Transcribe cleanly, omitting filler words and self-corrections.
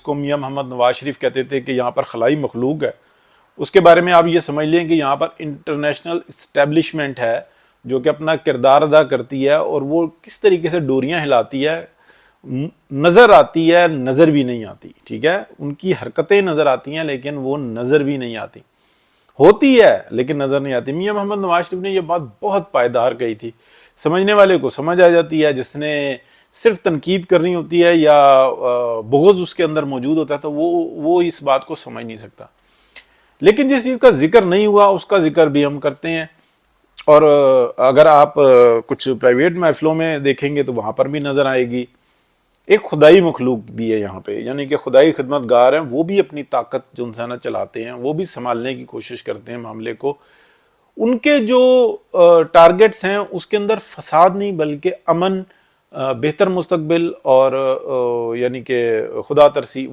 کو میاں محمد نواز شریف کہتے تھے کہ یہاں پر خلائی مخلوق ہے، اس کے بارے میں آپ یہ سمجھ لیں کہ یہاں پر انٹرنیشنل اسٹیبلشمنٹ ہے جو کہ اپنا کردار ادا کرتی ہے، اور وہ کس طریقے سے ڈوریاں ہلاتی ہے، نظر آتی ہے، نظر بھی نہیں آتی. ٹھیک ہے، ان کی حرکتیں نظر آتی ہیں لیکن وہ نظر بھی نہیں آتی، ہوتی ہے لیکن نظر نہیں آتی. میاں محمد نواز شریف نے یہ بات بہت پائیدار کہی تھی، سمجھنے والے کو سمجھ آ جاتی ہے، جس نے صرف تنقید کرنی ہوتی ہے یا بغض اس کے اندر موجود ہوتا ہے تو وہ اس بات کو سمجھ نہیں سکتا. لیکن جس چیز کا ذکر نہیں ہوا اس کا ذکر بھی ہم کرتے ہیں، اور اگر آپ کچھ پرائیویٹ محفلوں میں دیکھیں گے تو وہاں پر بھی نظر آئے گی. ایک خدائی مخلوق بھی ہے یہاں پہ، یعنی کہ خدائی خدمت گار ہیں، وہ بھی اپنی طاقت جو انسانہ چلاتے ہیں، وہ بھی سنبھالنے کی کوشش کرتے ہیں معاملے کو. ان کے جو ٹارگٹس ہیں اس کے اندر فساد نہیں بلکہ امن، بہتر مستقبل اور یعنی کہ خدا ترسی